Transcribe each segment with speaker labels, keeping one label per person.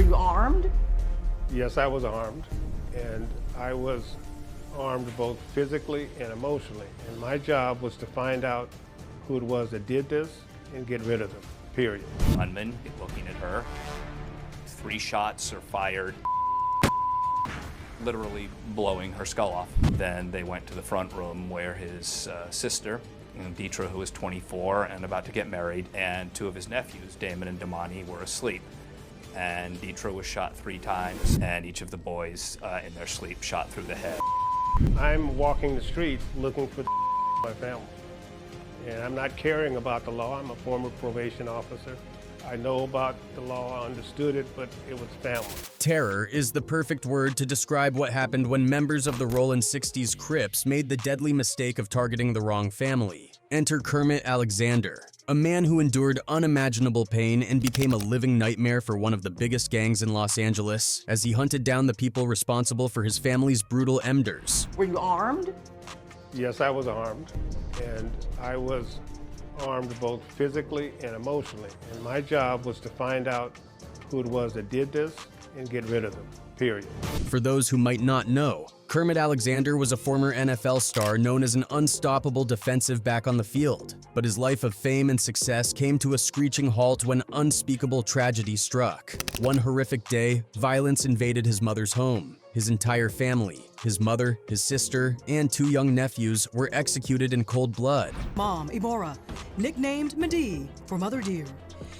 Speaker 1: you armed?
Speaker 2: Yes, I was armed, and I was armed both physically and emotionally. And my job was to find out who it was that did this and get rid of them, period.
Speaker 3: Gunman looking at her. 3 shots are fired, literally blowing her skull off. Then they went to the front room where his sister, Deetra, who was 24 and about to get married, and 2 of his nephews, Damon and Damani, were asleep. And Deetra was shot 3 times, and each of the boys in their sleep shot through the head.
Speaker 2: I'm walking the streets looking for my family. And I'm not caring about the law. I'm a former probation officer. I know about the law, I understood it, but it was family.
Speaker 4: Terror is the perfect word to describe what happened when members of the Rollin 60s Crips made the deadly mistake of targeting the wrong family. Enter Kermit Alexander, a man who endured unimaginable pain and became a living nightmare for one of the biggest gangs in Los Angeles as he hunted down the people responsible for his family's brutal emders.
Speaker 1: Were you armed?
Speaker 2: Yes, I was armed, and I was armed both physically and emotionally. And my job was to find out who it was that did this and get rid of them, period.
Speaker 4: For those who might not know, Kermit Alexander was a former NFL star known as an unstoppable defensive back on the field. But his life of fame and success came to a screeching halt when unspeakable tragedy struck. One horrific day, violence invaded his mother's home. His entire family, his mother, his sister, and 2 young nephews were executed in cold blood.
Speaker 5: Mom, Ibora, nicknamed Medee for Mother Dear,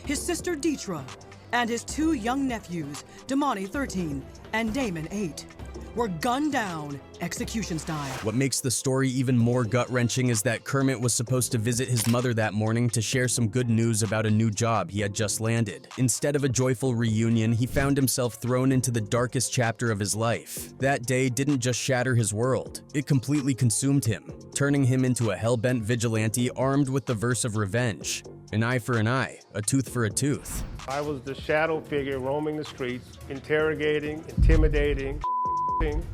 Speaker 5: his sister Deetra, and his 2 young nephews, Damani 13 and Damon 8, were gunned down, execution style.
Speaker 4: What makes the story even more gut-wrenching is that Kermit was supposed to visit his mother that morning to share some good news about a new job he had just landed. Instead of a joyful reunion, he found himself thrown into the darkest chapter of his life. That day didn't just shatter his world, it completely consumed him, turning him into a hell-bent vigilante armed with the verse of revenge. An eye for an eye, a tooth for a tooth.
Speaker 2: I was the shadow figure roaming the streets, interrogating, intimidating,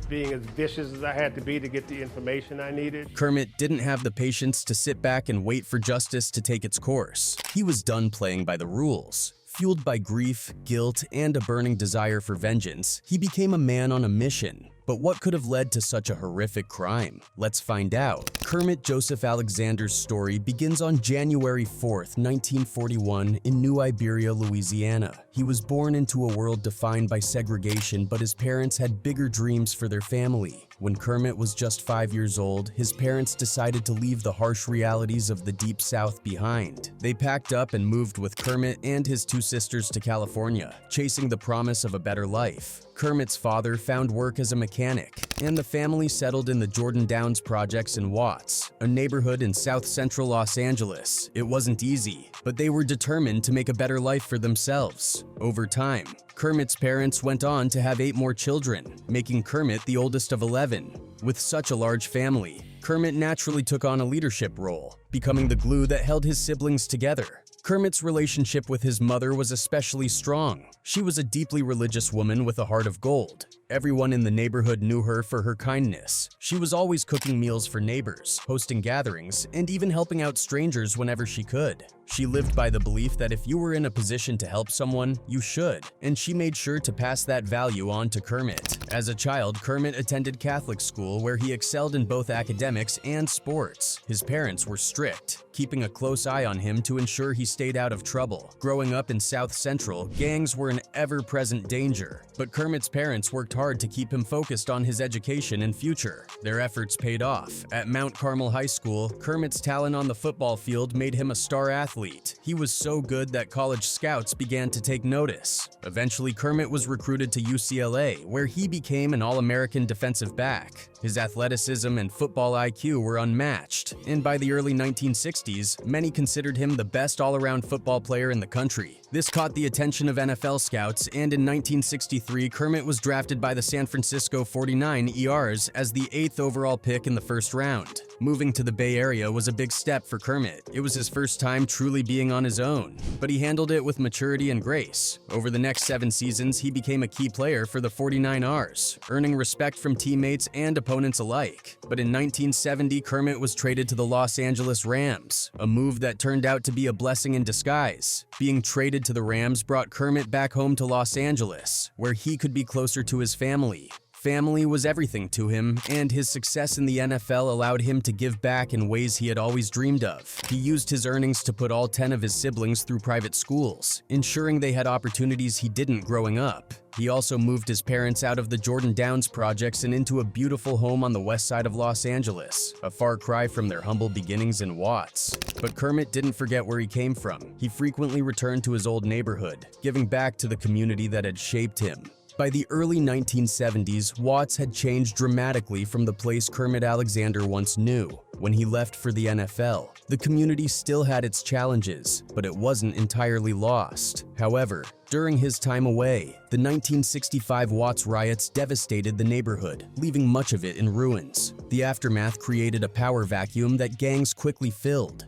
Speaker 2: being as vicious as I had to be to get the information I needed.
Speaker 4: Kermit didn't have the patience to sit back and wait for justice to take its course. He was done playing by the rules. Fueled by grief, guilt, and a burning desire for vengeance, he became a man on a mission. But what could have led to such a horrific crime? Let's find out. Kermit Joseph Alexander's story begins on January 4th, 1941 in New Iberia, Louisiana. He was born into a world defined by segregation, but his parents had bigger dreams for their family. When Kermit was just 5 years old, his parents decided to leave the harsh realities of the Deep South behind. They packed up and moved with Kermit and his 2 sisters to California, chasing the promise of a better life. Kermit's father found work as a mechanic, and the family settled in the Jordan Downs projects in Watts, a neighborhood in south-central Los Angeles. It wasn't easy, but they were determined to make a better life for themselves. Over time, Kermit's parents went on to have 8 more children, making Kermit the oldest of 11. With such a large family, Kermit naturally took on a leadership role, becoming the glue that held his siblings together. Kermit's relationship with his mother was especially strong. She was a deeply religious woman with a heart of gold. Everyone in the neighborhood knew her for her kindness. She was always cooking meals for neighbors, hosting gatherings, and even helping out strangers whenever she could. She lived by the belief that if you were in a position to help someone, you should, and she made sure to pass that value on to Kermit. As a child, Kermit attended Catholic school where he excelled in both academics and sports. His parents were strict, keeping a close eye on him to ensure he stayed out of trouble. Growing up in South Central, gangs were an ever-present danger, but Kermit's parents worked hard to keep him focused on his education and future. Their efforts paid off. At Mount Carmel High School, Kermit's talent on the football field made him a star athlete. He was so good that college scouts began to take notice. Eventually, Kermit was recruited to UCLA, where he became an All-American defensive back. His athleticism and football IQ were unmatched, and by the early 1960s, many considered him the best all-around football player in the country. This caught the attention of NFL scouts, and in 1963, Kermit was drafted by the San Francisco 49ers as the 8th overall pick in the first round. Moving to the Bay Area was a big step for Kermit. It was his first time truly being on his own, but he handled it with maturity and grace. Over the next 7 seasons, he became a key player for the 49ers, earning respect from teammates and opponents alike. But in 1970, Kermit was traded to the Los Angeles Rams, a move that turned out to be a blessing in disguise. Being traded to the Rams brought Kermit back home to Los Angeles, where he could be closer to his family. Family was everything to him, and his success in the NFL allowed him to give back in ways he had always dreamed of. He used his earnings to put all 10 of his siblings through private schools, ensuring they had opportunities he didn't growing up. He also moved his parents out of the Jordan Downs projects and into a beautiful home on the west side of Los Angeles, a far cry from their humble beginnings in Watts. But Kermit didn't forget where he came from. He frequently returned to his old neighborhood, giving back to the community that had shaped him. By the early 1970s, Watts had changed dramatically from the place Kermit Alexander once knew. When he left for the NFL, the community still had its challenges, but it wasn't entirely lost. However, during his time away, the 1965 Watts riots devastated the neighborhood, leaving much of it in ruins. The aftermath created a power vacuum that gangs quickly filled.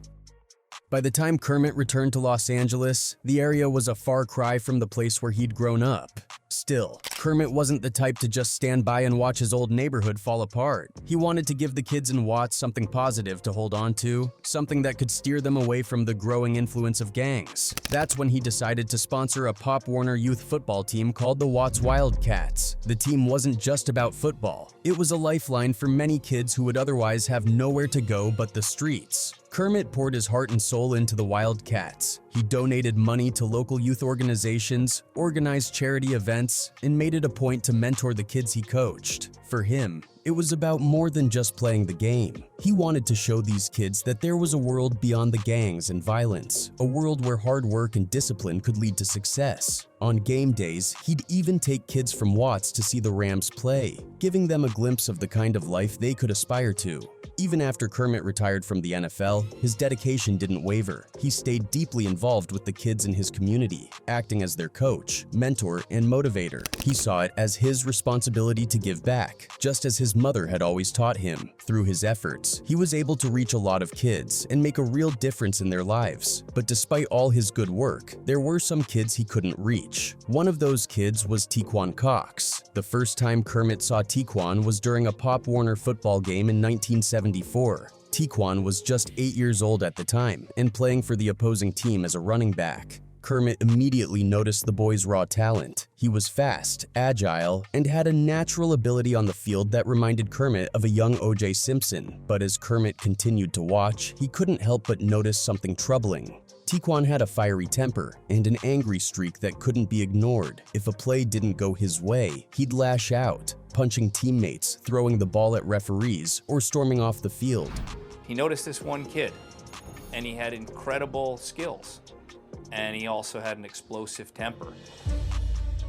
Speaker 4: By the time Kermit returned to Los Angeles, the area was a far cry from the place where he'd grown up. Still, Kermit wasn't the type to just stand by and watch his old neighborhood fall apart. He wanted to give the kids in Watts something positive to hold on to, something that could steer them away from the growing influence of gangs. That's when he decided to sponsor a Pop Warner youth football team called the Watts Wildcats. The team wasn't just about football. It was a lifeline for many kids who would otherwise have nowhere to go but the streets. Kermit poured his heart and soul into the Wildcats. He donated money to local youth organizations, organized charity events, and made it a point to mentor the kids he coached. For him, it was about more than just playing the game. He wanted to show these kids that there was a world beyond the gangs and violence, a world where hard work and discipline could lead to success. On game days, he'd even take kids from Watts to see the Rams play, giving them a glimpse of the kind of life they could aspire to. Even after Kermit retired from the NFL, his dedication didn't waver. He stayed deeply involved with the kids in his community, acting as their coach, mentor, and motivator. He saw it as his responsibility to give back, just as his mother had always taught him. Through his efforts, he was able to reach a lot of kids and make a real difference in their lives. But despite all his good work, there were some kids he couldn't reach. One of those kids was Tequan Cox. The first time Kermit saw Tequan was during a Pop Warner football game in 1974. Tequan was just 8 years old at the time and playing for the opposing team as a running back. Kermit immediately noticed the boy's raw talent. He was fast, agile, and had a natural ability on the field that reminded Kermit of a young O.J. Simpson. But as Kermit continued to watch, he couldn't help but notice something troubling. Tequan had a fiery temper and an angry streak that couldn't be ignored. If a play didn't go his way, he'd lash out, punching teammates, throwing the ball at referees, or storming off the field.
Speaker 3: He noticed this one kid, and he had incredible skills, and he also had an explosive temper.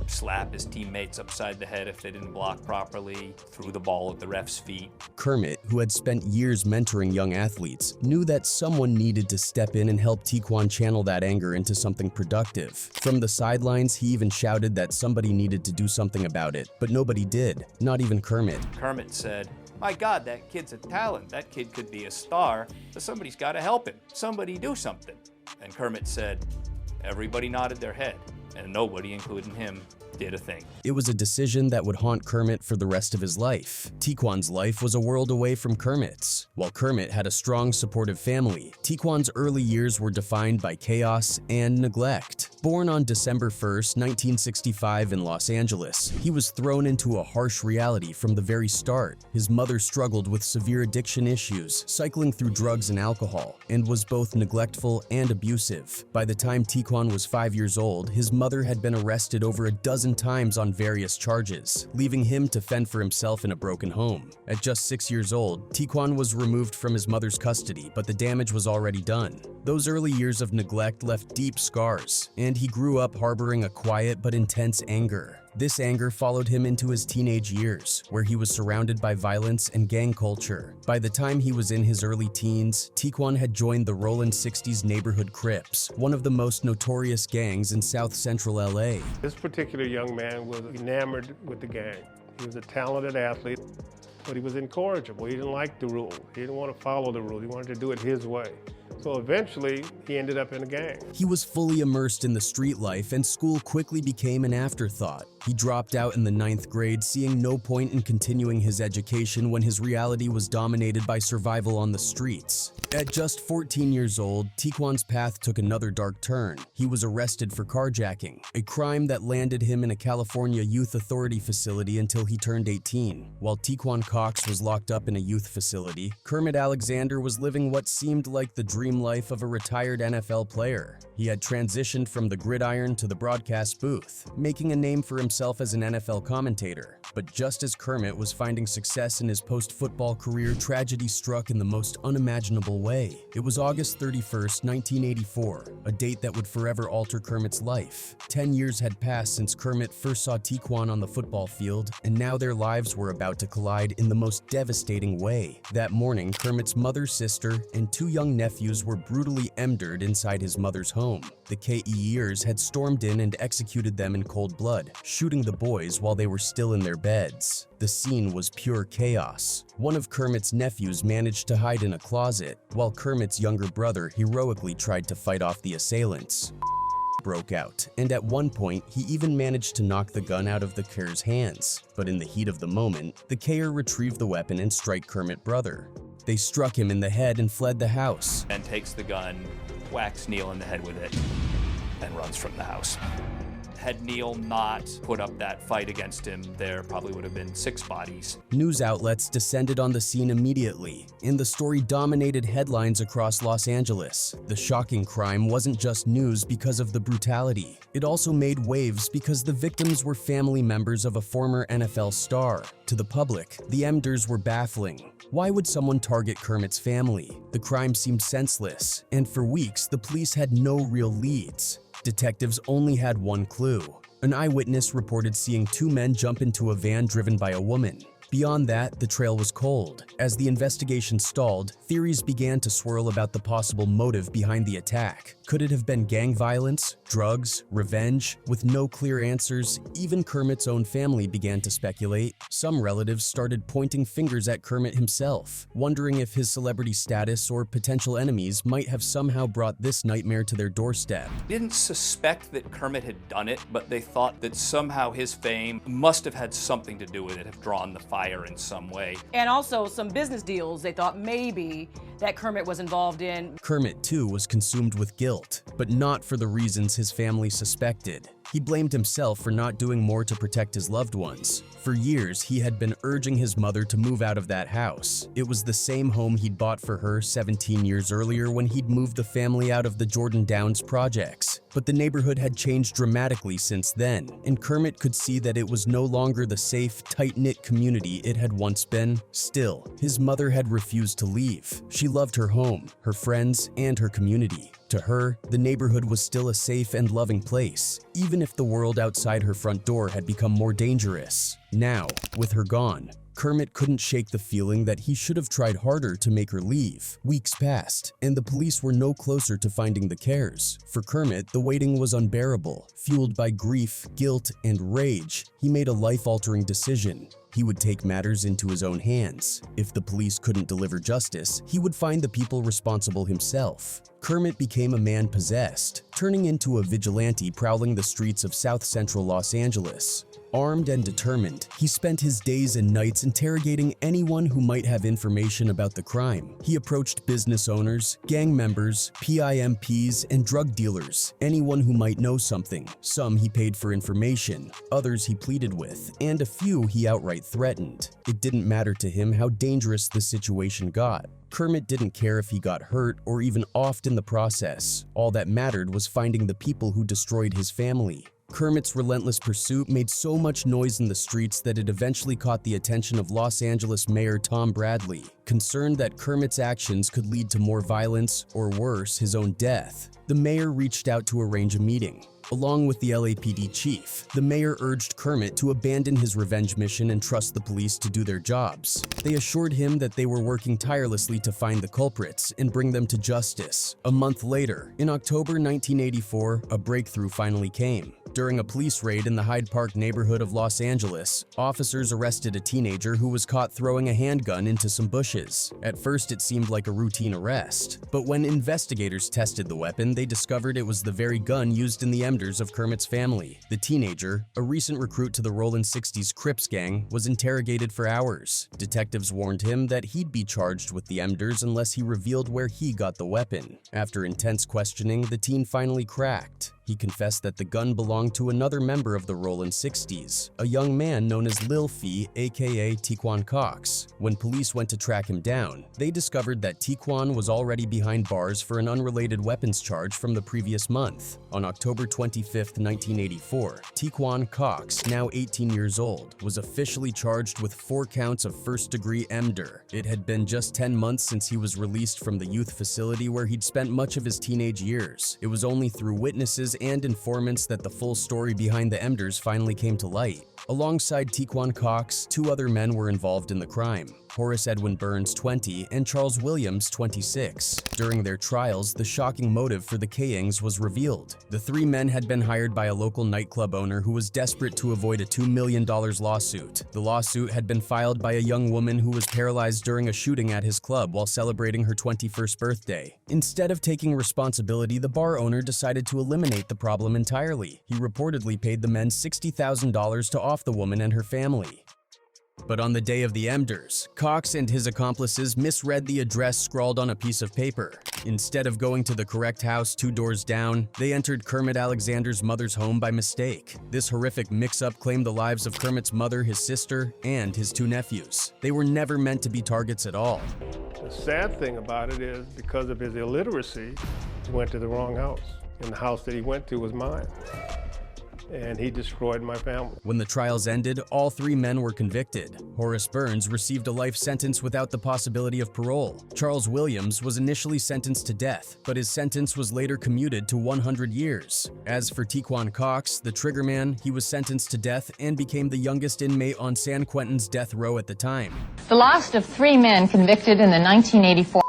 Speaker 3: Slap his teammates upside the head if they didn't block properly, threw the ball at the ref's feet.
Speaker 4: Kermit, who had spent years mentoring young athletes, knew that someone needed to step in and help Tequan channel that anger into something productive. From the sidelines, he even shouted that somebody needed to do something about it, but nobody did, not even Kermit.
Speaker 3: Kermit said, "My God, that kid's a talent. That kid could be a star, but somebody's got to help him. Somebody do something." And Kermit said, everybody nodded their head, and nobody, including him, did a thing.
Speaker 4: It was a decision that would haunt Kermit for the rest of his life. Tequan's life was a world away from Kermit's. While Kermit had a strong, supportive family, Tequan's early years were defined by chaos and neglect. Born on December 1st, 1965 in Los Angeles, he was thrown into a harsh reality from the very start. His mother struggled with severe addiction issues, cycling through drugs and alcohol, and was both neglectful and abusive. By the time Tequan was 5 years old, his mother had been arrested over a dozen times on various charges, leaving him to fend for himself in a broken home. At just 6 years old, Tequan was removed from his mother's custody, but the damage was already done. Those early years of neglect left deep scars, and he grew up harboring a quiet but intense anger. This anger followed him into his teenage years, where he was surrounded by violence and gang culture. By the time he was in his early teens, Tequan had joined the Rollin 60s neighborhood Crips, one of the most notorious gangs in South Central LA.
Speaker 2: This particular young man was enamored with the gang. He was a talented athlete. but he was incorrigible. He didn't like the rule. He didn't want to follow the rule. He wanted to do it his way. So eventually, he ended up in a gang.
Speaker 4: He was fully immersed in the street life, and school quickly became an afterthought. He dropped out in the 9th grade, seeing no point in continuing his education when his reality was dominated by survival on the streets. At just 14 years old, Tequan's path took another dark turn. He was arrested for carjacking, a crime that landed him in a California Youth Authority facility until he turned 18. While Tequan Cox was locked up in a youth facility, Kermit Alexander was living what seemed like the dream life of a retired NFL player. He had transitioned from the gridiron to the broadcast booth, making a name for himself as an NFL commentator. But just as Kermit was finding success in his post-football career, tragedy struck in the most unimaginable way. It was August 31st, 1984, a date that would forever alter Kermit's life. 10 years had passed since Kermit first saw Tequan on the football field, and now their lives were about to collide in the most devastating way. That morning, Kermit's mother, sister, and 2 young nephews were brutally murdered inside his mother's home. The KEers had stormed in and executed them in cold blood, shooting the boys while they were still in their beds. The scene was pure chaos. One of Kermit's nephews managed to hide in a closet, while Kermit's younger brother heroically tried to fight off the assailants. Broke out, and at one point, he even managed to knock the gun out of the Ker's hands. But in the heat of the moment, the Ker retrieved the weapon and struck Kermit's brother. They struck him in the head and fled the house.
Speaker 3: And takes the gun, whacks Neil in the head with it, and runs from the house. Had Neil not put up that fight against him, there probably would have been 6 bodies.
Speaker 4: News outlets descended on the scene immediately, and the story dominated headlines across Los Angeles. The shocking crime wasn't just news because of the brutality. It also made waves because the victims were family members of a former NFL star. To the public, the murders were baffling. Why would someone target Kermit's family? The crime seemed senseless, and for weeks, the police had no real leads. Detectives only had one clue. An eyewitness reported seeing 2 men jump into a van driven by a woman. Beyond that, the trail was cold. As the investigation stalled, theories began to swirl about the possible motive behind the attack. Could it have been gang violence, drugs, revenge? With no clear answers, even Kermit's own family began to speculate. Some relatives started pointing fingers at Kermit himself, wondering if his celebrity status or potential enemies might have somehow brought this nightmare to their doorstep.
Speaker 3: They didn't suspect that Kermit had done it, but they thought that somehow his fame must have had something to do with it, have drawn the fire in some way.
Speaker 1: And also some business deals they thought maybe that Kermit was involved in.
Speaker 4: Kermit, too, was consumed with guilt, but not for the reasons his family suspected. He blamed himself for not doing more to protect his loved ones. For years, he had been urging his mother to move out of that house. It was the same home he'd bought for her 17 years earlier when he'd moved the family out of the Jordan Downs projects. But the neighborhood had changed dramatically since then, and Kermit could see that it was no longer the safe, tight-knit community it had once been. Still, his mother had refused to leave. She loved her home, her friends, and her community. To her, the neighborhood was still a safe and loving place, even if the world outside her front door had become more dangerous. Now, with her gone, Kermit couldn't shake the feeling that he should have tried harder to make her leave. Weeks passed, and the police were no closer to finding the Kers. For Kermit, the waiting was unbearable. Fueled by grief, guilt, and rage, he made a life-altering decision. He would take matters into his own hands. If the police couldn't deliver justice, he would find the people responsible himself. Kermit became a man possessed, turning into a vigilante prowling the streets of South Central Los Angeles. Armed and determined, he spent his days and nights interrogating anyone who might have information about the crime. He approached business owners, gang members, PIMPs, and drug dealers, anyone who might know something. Some he paid for information, others he pleaded with, and a few he outright threatened. It didn't matter to him how dangerous the situation got. Kermit didn't care if he got hurt or even offed in the process. All that mattered was finding the people who destroyed his family. Kermit's relentless pursuit made so much noise in the streets that it eventually caught the attention of Los Angeles Mayor Tom Bradley. Concerned that Kermit's actions could lead to more violence or worse, his own death, the mayor reached out to arrange a meeting. Along with the LAPD chief, the mayor urged Kermit to abandon his revenge mission and trust the police to do their jobs. They assured him that they were working tirelessly to find the culprits and bring them to justice. A month later, in October 1984, a breakthrough finally came. During a police raid in the Hyde Park neighborhood of Los Angeles, officers arrested a teenager who was caught throwing a handgun into some bushes. At first, it seemed like a routine arrest, but when investigators tested the weapon, they discovered it was the very gun used in the Emders of Kermit's family. The teenager, a recent recruit to the Rollin 60s Crips gang, was interrogated for hours. Detectives warned him that he'd be charged with the Emders unless he revealed where he got the weapon. After intense questioning, the teen finally cracked. He confessed that the gun belonged to another member of the Rollin 60s, a young man known as Lil Fee, aka Tequan Cox. When police went to track him down, they discovered that Tequan was already behind bars for an unrelated weapons charge from the previous month. On October 25, 1984, Tequan Cox, now 18 years old, was officially charged with 4 counts of first-degree Emder. It had been just 10 months since he was released from the youth facility where he'd spent much of his teenage years. It was only through witnesses and informants that the full story behind the Emders finally came to light. Alongside Tequan Cox, 2 other men were involved in the crime: Horace Edwin Burns, 20, and Charles Williams, 26. During their trials, the shocking motive for the killings was revealed. The 3 men had been hired by a local nightclub owner who was desperate to avoid a $2 million lawsuit. The lawsuit had been filed by a young woman who was paralyzed during a shooting at his club while celebrating her 21st birthday. Instead of taking responsibility, the bar owner decided to eliminate the problem entirely. He reportedly paid the men $60,000 to off the woman and her family. But on the day of the Emders, Cox and his accomplices misread the address scrawled on a piece of paper. Instead of going to the correct house 2 doors down, they entered Kermit Alexander's mother's home by mistake. This horrific mix-up claimed the lives of Kermit's mother, his sister, and his 2 nephews. They were never meant to be targets at all.
Speaker 2: The sad thing about it is, because of his illiteracy, he went to the wrong house. And the house that he went to was mine. And he destroyed my family.
Speaker 4: When the trials ended, all 3 men were convicted. Horace Burns received a life sentence without the possibility of parole. Charles Williams was initially sentenced to death, but his sentence was later commuted to 100 years. As for Tequan Cox, the triggerman, he was sentenced to death and became the youngest inmate on San Quentin's death row at the time.
Speaker 6: The last of 3 men convicted in the 1984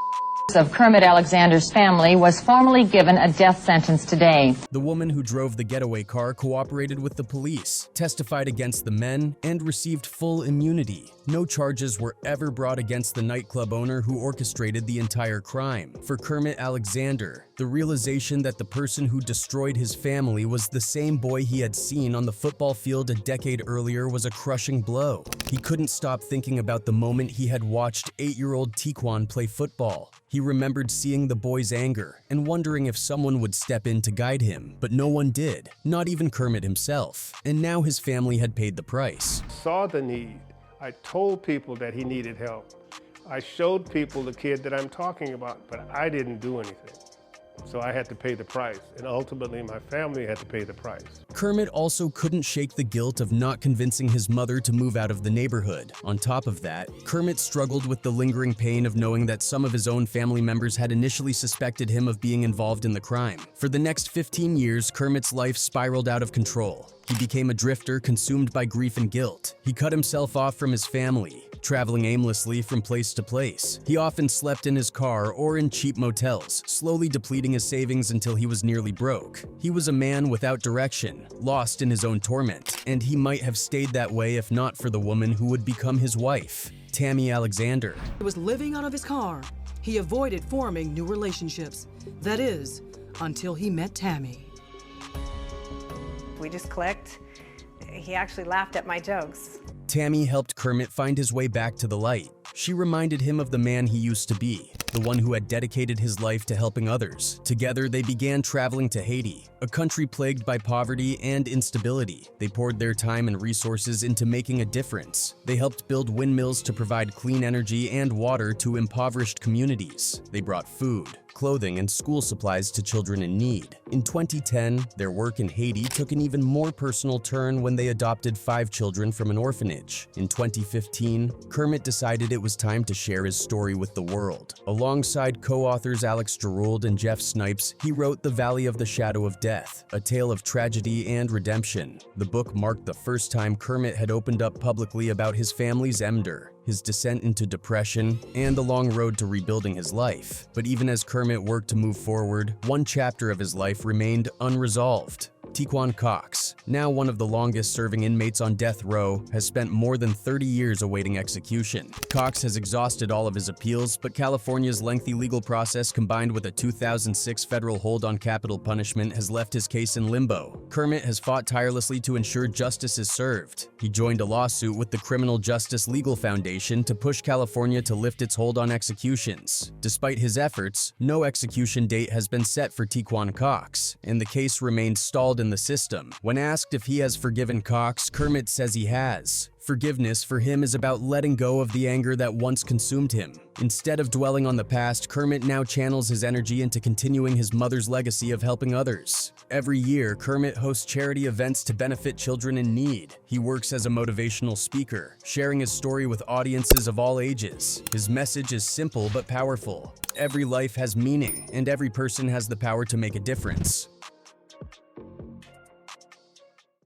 Speaker 6: of Kermit Alexander's family was formally given a death sentence today.
Speaker 4: The woman who drove the getaway car cooperated with the police, testified against the men, and received full immunity. No charges were ever brought against the nightclub owner who orchestrated the entire crime. For Kermit Alexander, the realization that the person who destroyed his family was the same boy he had seen on the football field a decade earlier was a crushing blow. He couldn't stop thinking about the moment he had watched 8-year-old Tequan play football. He remembered seeing the boy's anger and wondering if someone would step in to guide him, but no one did, not even Kermit himself. And now his family had paid the price.
Speaker 2: Saw the need. I told people that he needed help. I showed people the kid that I'm talking about, but I didn't do anything. So I had to pay the price, and ultimately my family had to pay the price.
Speaker 4: Kermit also couldn't shake the guilt of not convincing his mother to move out of the neighborhood. On top of that, Kermit struggled with the lingering pain of knowing that some of his own family members had initially suspected him of being involved in the crime. For the next 15 years, Kermit's life spiraled out of control. He became a drifter consumed by grief and guilt. He cut himself off from his family, traveling aimlessly from place to place. He often slept in his car or in cheap motels, slowly depleting his savings until he was nearly broke. He was a man without direction, lost in his own torment, and he might have stayed that way if not for the woman who would become his wife, Tammy Alexander.
Speaker 5: He was living out of his car. He avoided forming new relationships. That is, until he met Tammy.
Speaker 7: We just clicked. He actually laughed at my jokes.
Speaker 4: Tammy helped Kermit find his way back to the light. She reminded him of the man he used to be, the one who had dedicated his life to helping others. Together, they began traveling to Haiti, a country plagued by poverty and instability. They poured their time and resources into making a difference. They helped build windmills to provide clean energy and water to impoverished communities. They brought food, clothing and school supplies to children in need. In 2010, their work in Haiti took an even more personal turn when they adopted 5 children from an orphanage. In 2015, Kermit decided it was time to share his story with the world. Alongside co-authors Alex Gerould and Jeff Snipes, he wrote The Valley of the Shadow of Death, a tale of tragedy and redemption. The book marked the first time Kermit had opened up publicly about his family's emder, his descent into depression, and the long road to rebuilding his life. But even as Kermit worked to move forward, one chapter of his life remained unresolved. Tequan Cox, now one of the longest-serving inmates on death row, has spent more than 30 years awaiting execution. Cox has exhausted all of his appeals, but California's lengthy legal process combined with a 2006 federal hold on capital punishment has left his case in limbo. Kermit has fought tirelessly to ensure justice is served. He joined a lawsuit with the Criminal Justice Legal Foundation to push California to lift its hold on executions. Despite his efforts, no execution date has been set for Tequan Cox, and the case remains stalled in the system. When asked if he has forgiven Cox, Kermit says he has. Forgiveness for him is about letting go of the anger that once consumed him. Instead of dwelling on the past, Kermit now channels his energy into continuing his mother's legacy of helping others. Every year, Kermit hosts charity events to benefit children in need. He works as a motivational speaker, sharing his story with audiences of all ages. His message is simple but powerful. Every life has meaning, and every person has the power to make a difference.